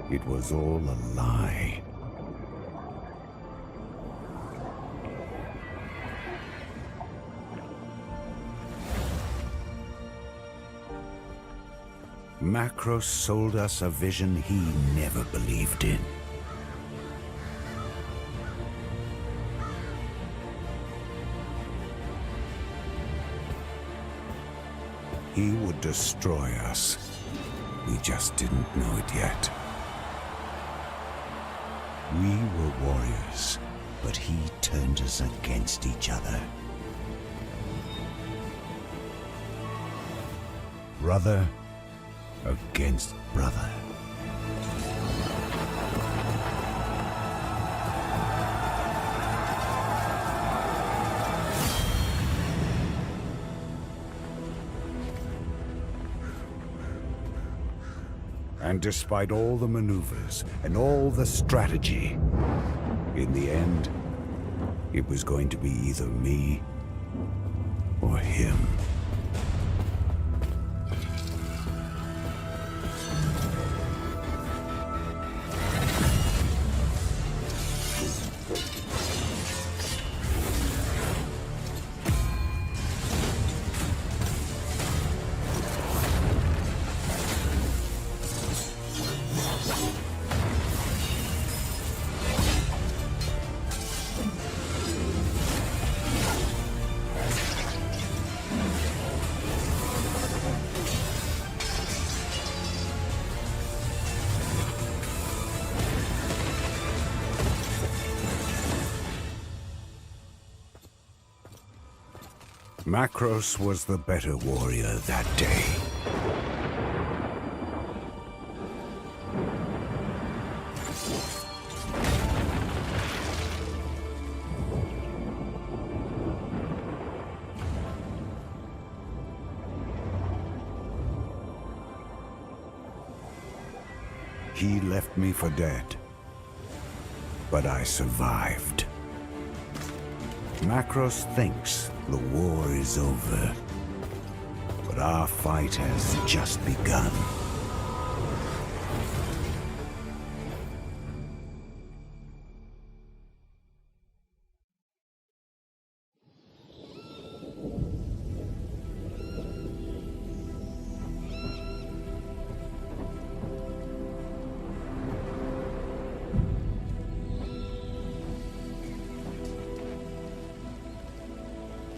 It was all a lie. Macros sold us a vision he never believed in. He would destroy us. We just didn't know it yet. We were warriors, but he turned us against each other. Brother against brother. And despite all the maneuvers and all the strategy, in the end, it was going to be either me or him. Macros was the better warrior that day. He left me for dead, but I survived. Macros thinks the war is over, but our fight has just begun.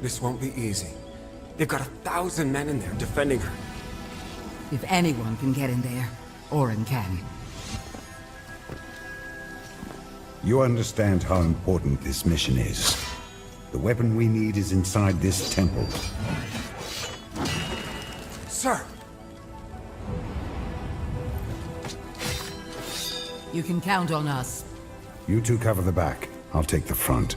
This won't be easy. They've got 1,000 men in there defending her. If anyone can get in there, Orin can. You understand how important this mission is. The weapon we need is inside this temple. Sir! You can count on us. You two cover the back. I'll take the front.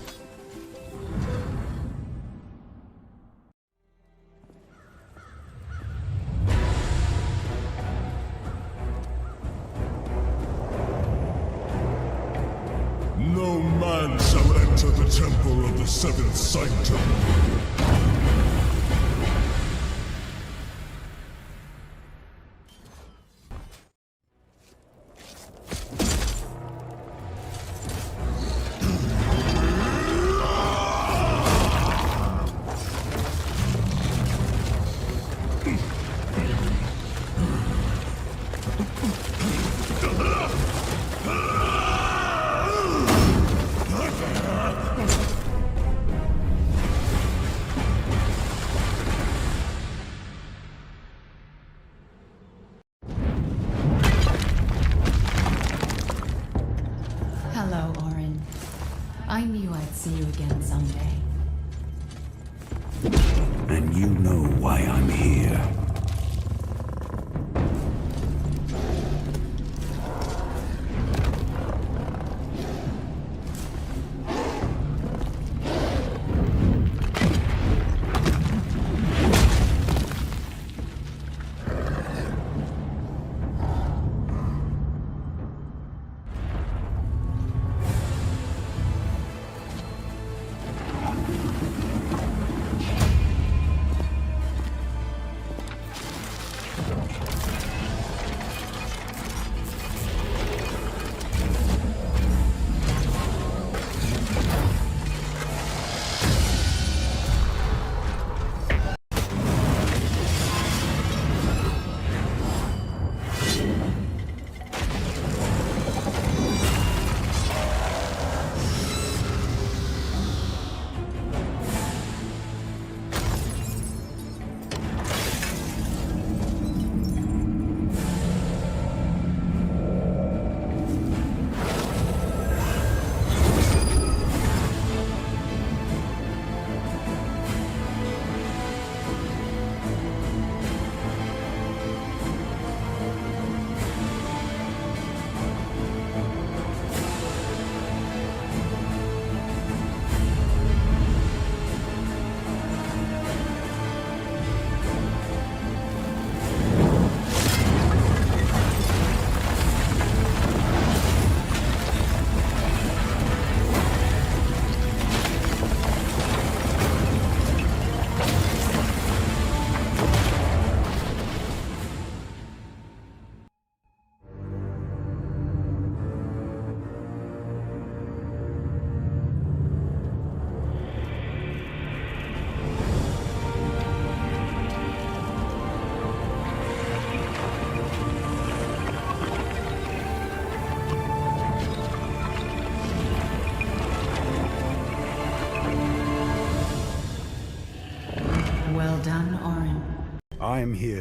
No man shall enter the temple of the seventh sanctum. Hello, Orin. I knew I'd see you again someday. And you know why I'm here.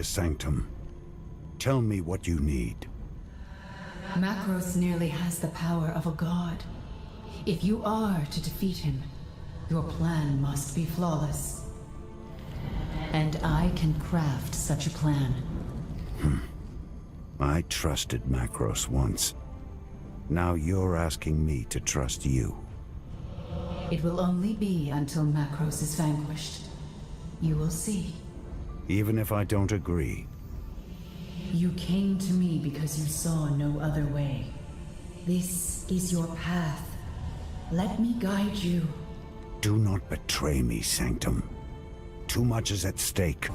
here, Sanctum. Tell me what you need. Macros nearly has the power of a god. If you are to defeat him, your plan must be flawless. And I can craft such a plan. I trusted Macros once. Now you're asking me to trust you. It will only be until Macros is vanquished. You will see. Even if I don't agree. You came to me because you saw no other way. This is your path. Let me guide you. Do not betray me, Sanctum. Too much is at stake.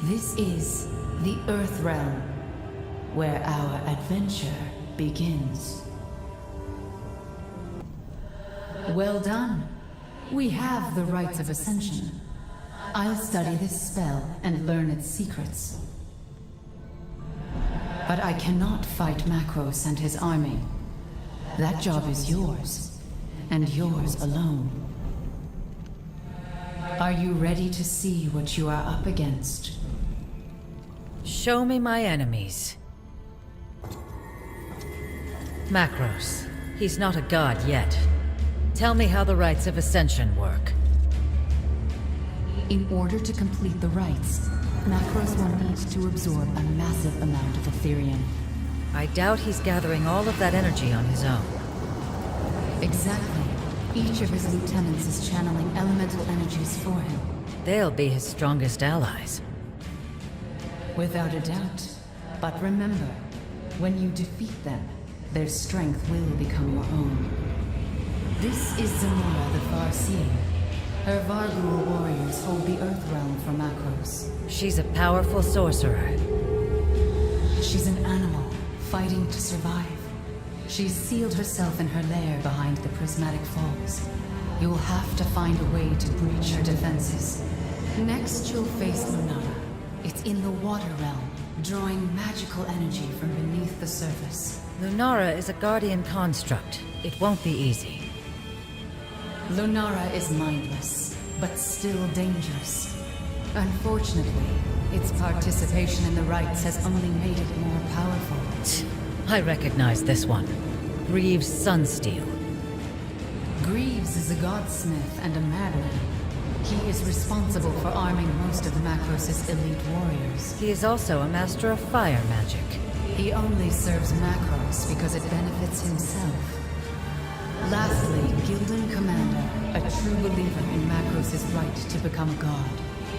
This is the Earth Realm, where our adventure begins. Well done. We have the rites of ascension. I'll study this spell and learn its secrets. But I cannot fight Macros and his army. That job is yours, and yours alone. Are you ready to see what you are up against? Show me my enemies. Macros. He's not a god yet. Tell me how the rites of ascension work. In order to complete the rites, Macros will need to absorb a massive amount of Ethereum. I doubt he's gathering all of that energy on his own. Exactly. Each of his lieutenants is channeling elemental energies for him. They'll be his strongest allies. Without a doubt. But remember, when you defeat them, their strength will become your own. This is Zamora the Far-Seeing. Her Varghul warriors hold the Earth Realm for Macros. She's a powerful sorcerer. She's an animal, fighting to survive. She's sealed herself in her lair behind the prismatic falls. You'll have to find a way to breach her defenses. Next, you'll face Lunara. It's in the water realm, drawing magical energy from beneath the surface. Lunara is a guardian construct. It won't be easy. Lunara is mindless, but still dangerous. Unfortunately, its participation in the rites has only made it more powerful. I recognize this one. Greaves Sunsteel. Greaves is a godsmith and a madman. He is responsible for arming most of Macros' elite warriors. He is also a master of fire magic. He only serves Macros because it benefits himself. Lastly, Gildan Commander, a true believer in Macros' right to become a god.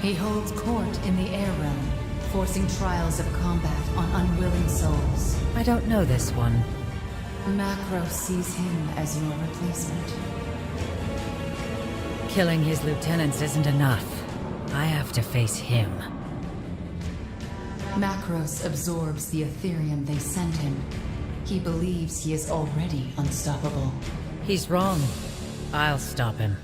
He holds court in the air realm, forcing trials of combat on unwilling souls. I don't know this one. Macros sees him as your replacement. Killing his lieutenants isn't enough. I have to face him. Macros absorbs the Ethereum they send him. He believes he is already unstoppable. He's wrong. I'll stop him.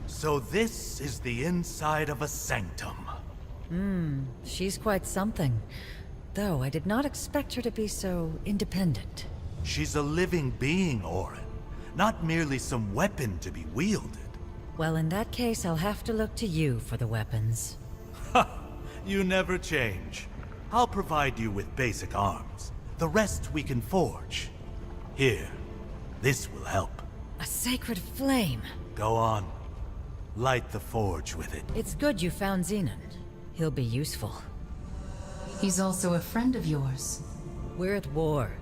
So this is the inside of a sanctum. She's quite something. Though I did not expect her to be so independent. She's a living being, Orin. Not merely some weapon to be wielded. Well, in that case, I'll have to look to you for the weapons. Ha! You never change. I'll provide you with basic arms. The rest we can forge. Here, this will help. A sacred flame! Go on. Light the forge with it. It's good you found Xenon. He'll be useful. He's also a friend of yours. We're at war.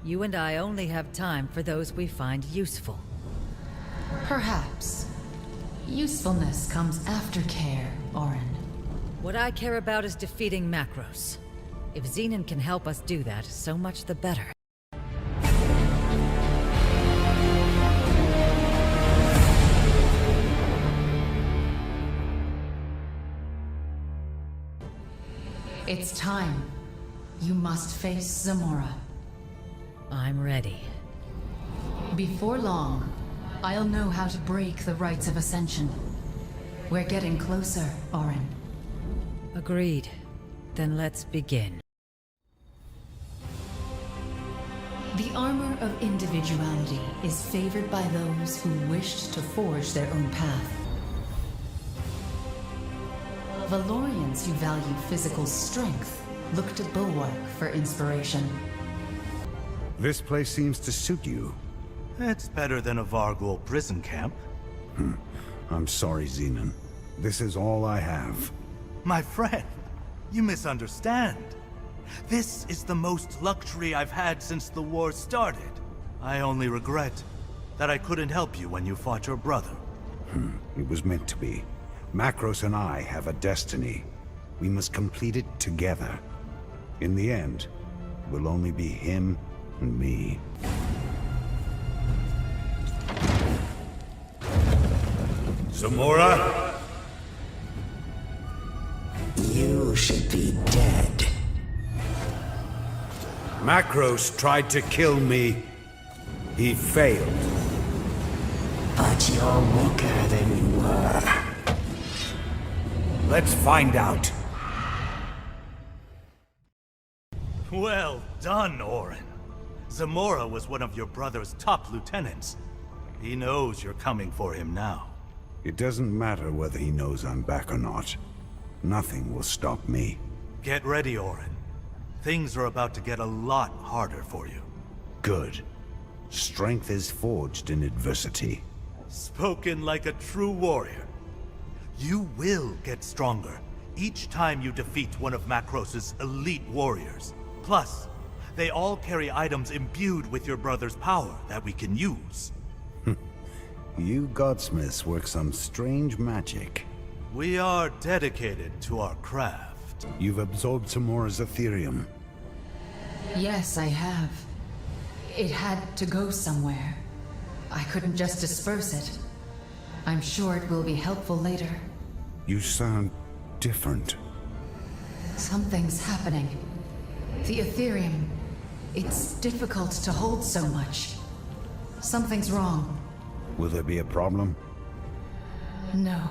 You and I only have time for those we find useful. Perhaps. Usefulness comes after care, Orin. What I care about is defeating Macros. If Xenon can help us do that, so much the better. It's time. You must face Zamora. I'm ready. Before long, I'll know how to break the rites of Ascension. We're getting closer, Orin. Agreed. Then let's begin. The armor of individuality is favored by those who wished to forge their own path. Valorians who value physical strength look to Bulwark for inspiration. This place seems to suit you. It's better than a Vargul prison camp. I'm sorry, Xenon. This is all I have. My friend, you misunderstand. This is the most luxury I've had since the war started. I only regret that I couldn't help you when you fought your brother. It was meant to be. Macros and I have a destiny. We must complete it together. In the end, it will only be him and me. Zamora? You should be dead. Macros tried to kill me. He failed. But you're weaker than you were. Let's find out. Well done, Orin. Zamora was one of your brother's top lieutenants. He knows you're coming for him now. It doesn't matter whether he knows I'm back or not. Nothing will stop me. Get ready, Orin. Things are about to get a lot harder for you. Good. Strength is forged in adversity. Spoken like a true warrior. You will get stronger each time you defeat one of Macros's elite warriors. Plus, they all carry items imbued with your brother's power that we can use. You godsmiths work some strange magic. We are dedicated to our craft. You've absorbed Zamora's Ethereum. Yes, I have. It had to go somewhere. I couldn't just disperse it. I'm sure it will be helpful later. You sound different. Something's happening. The Ethereum, it's difficult to hold so much. Something's wrong. Will there be a problem? No.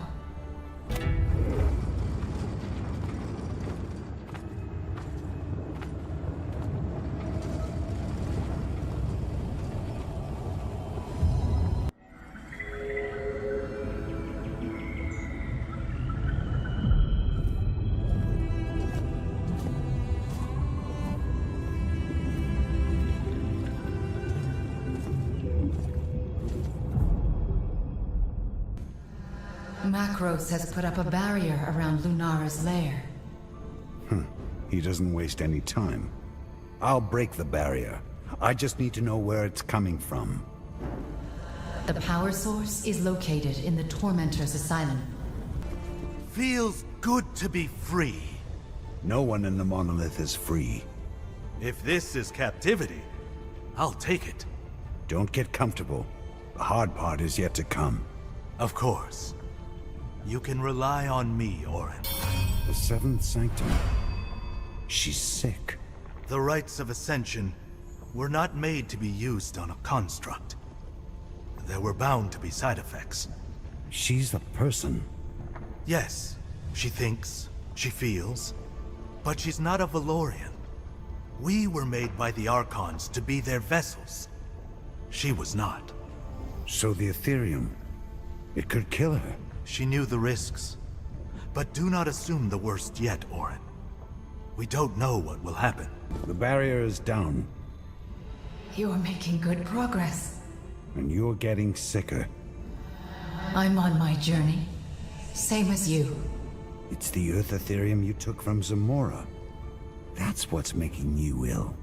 Macros has put up a barrier around Lunara's lair. He doesn't waste any time. I'll break the barrier. I just need to know where it's coming from. The power source is located in the Tormentor's Asylum. Feels good to be free. No one in the monolith is free. If this is captivity, I'll take it. Don't get comfortable. The hard part is yet to come. Of course. You can rely on me, Orin. The Seventh Sanctum. She's sick. The rites of Ascension were not made to be used on a construct. There were bound to be side effects. She's a person. Yes, she thinks, she feels, but she's not a Valorian. We were made by the Archons to be their vessels. She was not. So the Ethereum, it could kill her. She knew the risks. But do not assume the worst yet, Orin. We don't know what will happen. The barrier is down, You're making good progress. and you're getting sicker. I'm on my journey. Same as you. It's the Earth Ethereum you took from Zamora. That's what's making you ill.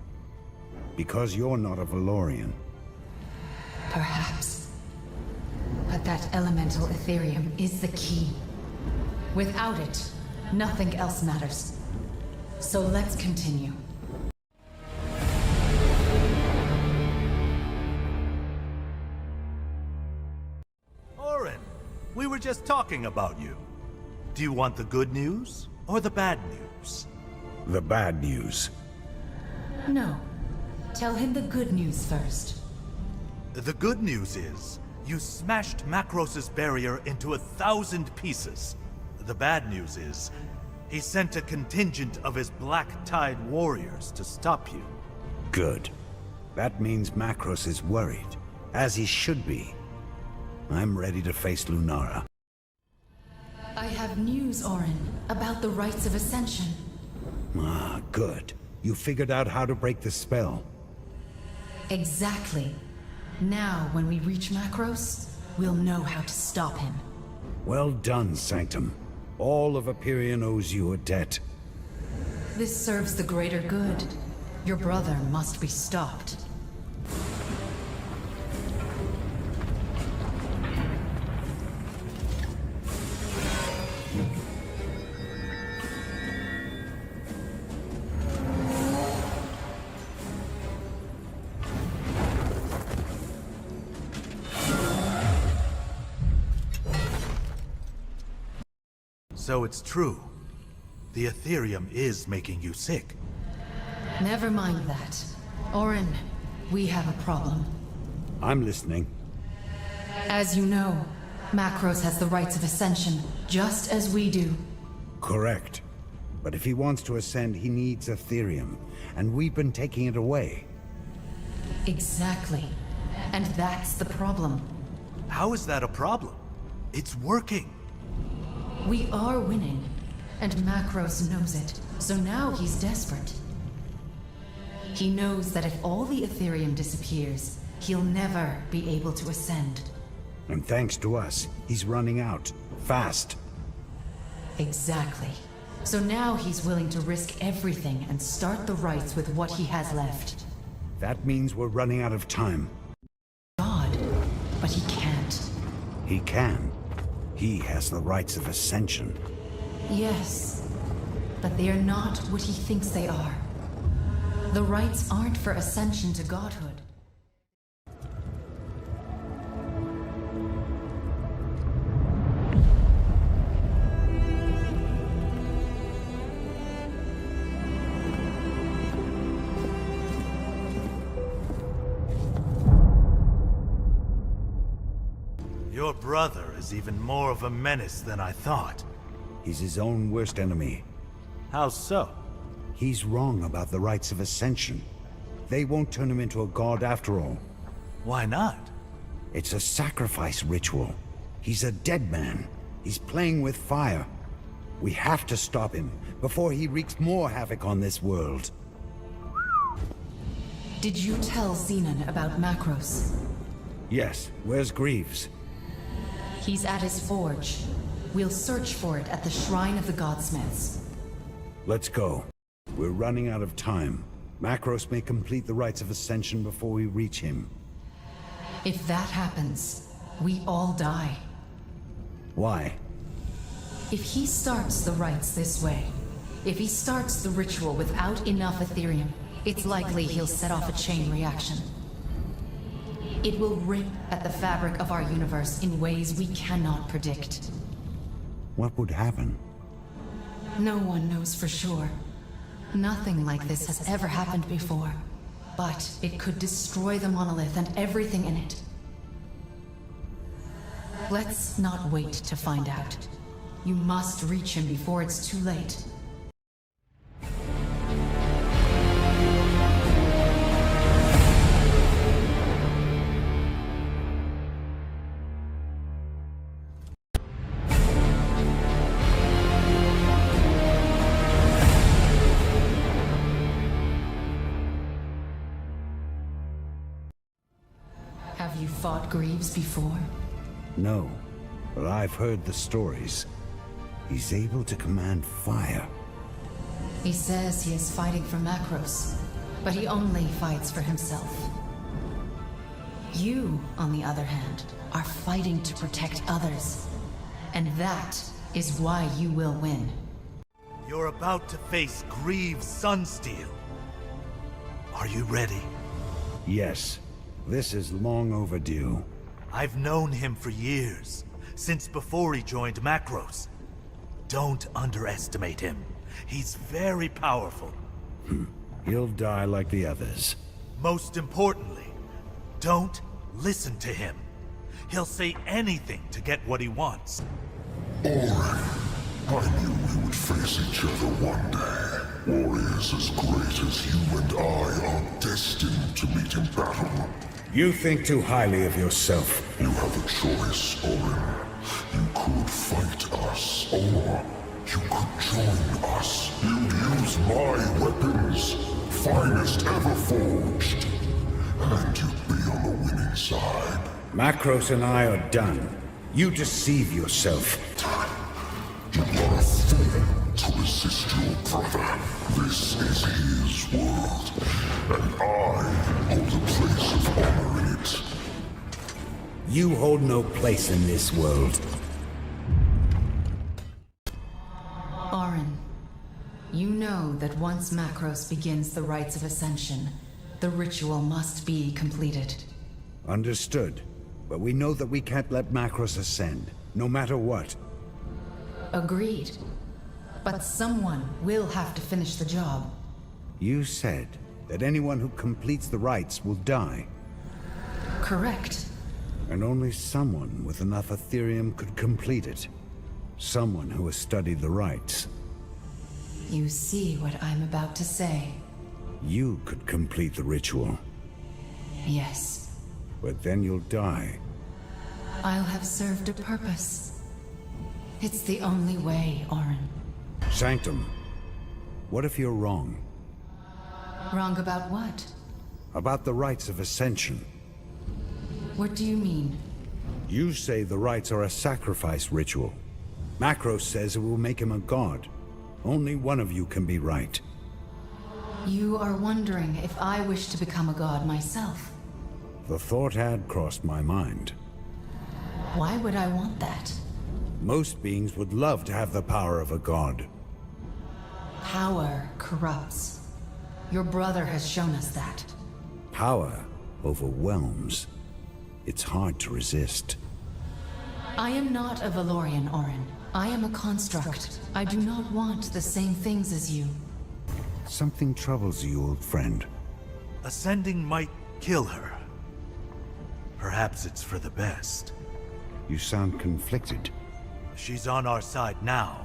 Because you're not a Valorian. Perhaps. But that elemental Ethereum is the key. Without it, nothing else matters. So let's continue. Orin, we were just talking about you. Do you want the good news or the bad news? The bad news. No. Tell him the good news first. The good news is, you smashed Macros's barrier into 1,000 pieces. The bad news is, he sent a contingent of his Black Tide warriors to stop you. Good. That means Macros is worried, as he should be. I'm ready to face Lunara. I have news, Orin, about the rites of ascension. Ah, good. You figured out how to break the spell. Exactly. Now, when we reach Macros, we'll know how to stop him. Well done, Sanctum. All of Hyperion owes you a debt. This serves the greater good. Your brother must be stopped. So it's true. The Ethereum is making you sick. Never mind that. Orin, we have a problem. I'm listening. As you know, Macros has the rites of ascension, just as we do. Correct. But if he wants to ascend, he needs Ethereum, and we've been taking it away. Exactly. And that's the problem. How is that a problem? It's working. We are winning, and Macros knows it, so now he's desperate. He knows that if all the Ethereum disappears, he'll never be able to ascend. And thanks to us, he's running out. Fast. Exactly. So now he's willing to risk everything and start the rites with what he has left. That means we're running out of time. God, but he can't. He can. He has the rites of ascension. Yes, but they are not what he thinks they are. The rites aren't for ascension to godhood. Your brother is even more of a menace than I thought. He's his own worst enemy. How so? He's wrong about the rites of ascension. They won't turn him into a god after all. Why not? It's a sacrifice ritual. He's a dead man. He's playing with fire. We have to stop him before he wreaks more havoc on this world. Did you tell Xenon about Macros? Yes, where's Greaves? He's at his forge. We'll search for it at the Shrine of the Godsmiths. Let's go. We're running out of time. Macros may complete the rites of ascension before we reach him. If that happens, we all die. Why? If he starts the rites this way, if he starts the ritual without enough Ethereum, it's likely he'll set off a chain reaction. It will rip at the fabric of our universe in ways we cannot predict. What would happen? No one knows for sure. Nothing like this has ever happened before. But it could destroy the monolith and everything in it. Let's not wait to find out. You must reach him before it's too late. Have you fought Greaves before? No, but I've heard the stories. He's able to command fire. He says he is fighting for Macros, but he only fights for himself. You, on the other hand, are fighting to protect others. And that is why you will win. You're about to face Greaves Sunsteel. Are you ready? Yes, this is long overdue. I've known him for years, since before he joined Macros. Don't underestimate him. He's very powerful. He'll die like the others. Most importantly, don't listen to him. He'll say anything to get what he wants. Orin, I knew we would face each other one day. Warriors as great as you and I are destined to meet in battle. You think too highly of yourself. You have a choice, Orin. You could fight us, or you could join us. You'd use my weapons, finest ever forged, and you'd be on the winning side. Macros and I are done. You deceive yourself. You are a fool to resist your brother. This is his world, and I hold a place of honor in it. You hold no place in this world. Orin, you know that once Macros begins the rites of ascension, the ritual must be completed. Understood. But we know that we can't let Macros ascend, no matter what. Agreed. But someone will have to finish the job. You said that anyone who completes the rites will die. Correct. And only someone with enough Ethereum could complete it. Someone who has studied the rites. You see what I'm about to say. You could complete the ritual. Yes. But then you'll die. I'll have served a purpose. It's the only way, Orin. Sanctum, what if you're wrong? Wrong about what? About the rites of ascension. What do you mean? You say the rites are a sacrifice ritual. Macros says it will make him a god. Only one of you can be right. You are wondering if I wish to become a god myself. The thought had crossed my mind. Why would I want that? Most beings would love to have the power of a god. Power corrupts. Your brother has shown us that. Power overwhelms. It's hard to resist. I am not a Valorian, Orin. I am a construct. I do not want the same things as you. Something troubles you, old friend. Ascending might kill her. Perhaps it's for the best. You sound conflicted. She's on our side now,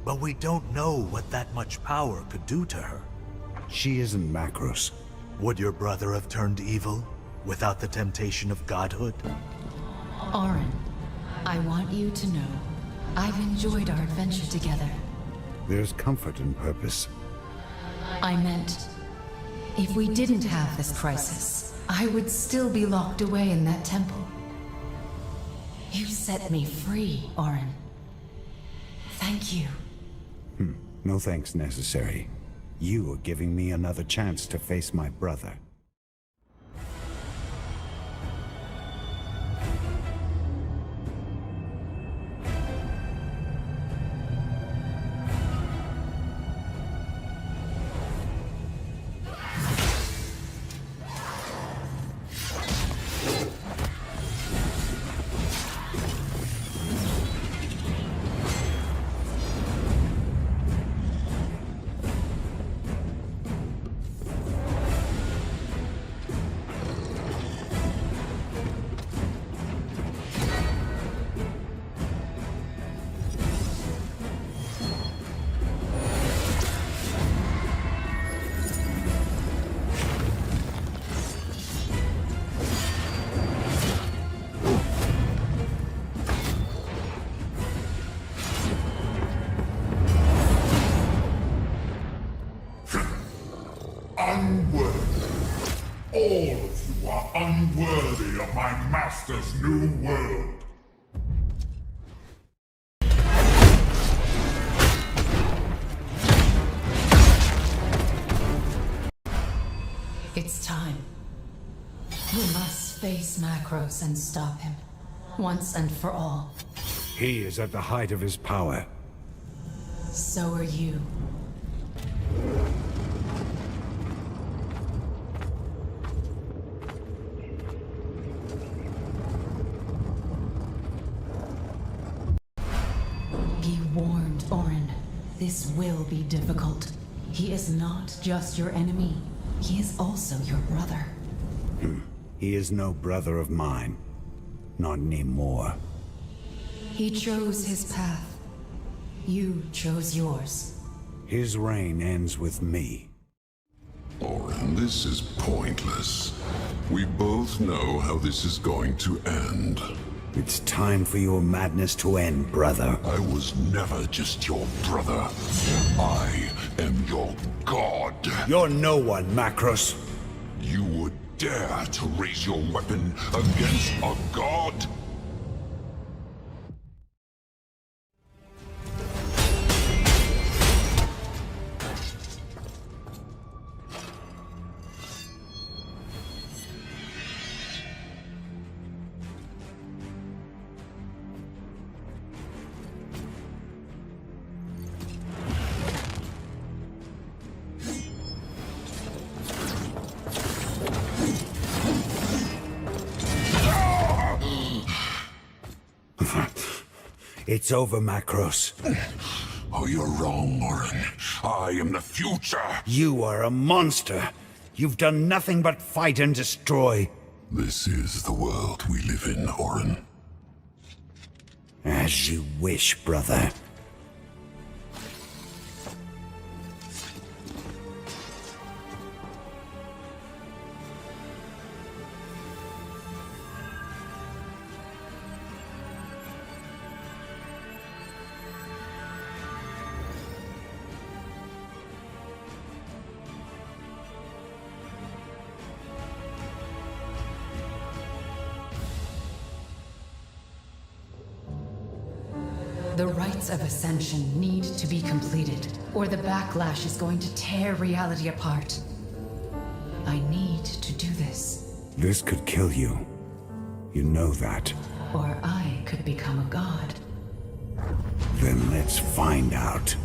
but we don't know what that much power could do to her. She isn't Macros. Would your brother have turned evil without the temptation of godhood? Orin, I want you to know, I've enjoyed our adventure together. There's comfort in purpose. I meant, if we didn't have this crisis, I would still be locked away in that temple. You set me free, Orin. Thank you. No thanks necessary. You are giving me another chance to face my brother. Unworthy. All of you are unworthy of my master's new world. It's time. We must face Macros and stop him, once and for all. He is at the height of his power. So are you. Be warned, Orin. This will be difficult. He is not just your enemy. He is also your brother. He is no brother of mine. Not anymore. He chose his path. You chose yours. His reign ends with me. Orin, this is pointless. We both know how this is going to end. It's time for your madness to end, brother. I was never just your brother. I am your god. You're no one, Macros. You would dare to raise your weapon against a god? It's over, Macros. Oh, you're wrong, Orin. I am the future. You are a monster. You've done nothing but fight and destroy. This is the world we live in, Orin. As you wish, brother. The rites of ascension need to be completed, or the backlash is going to tear reality apart. I need to do this, This could kill you. You know that. or I could become a god. Then let's find out.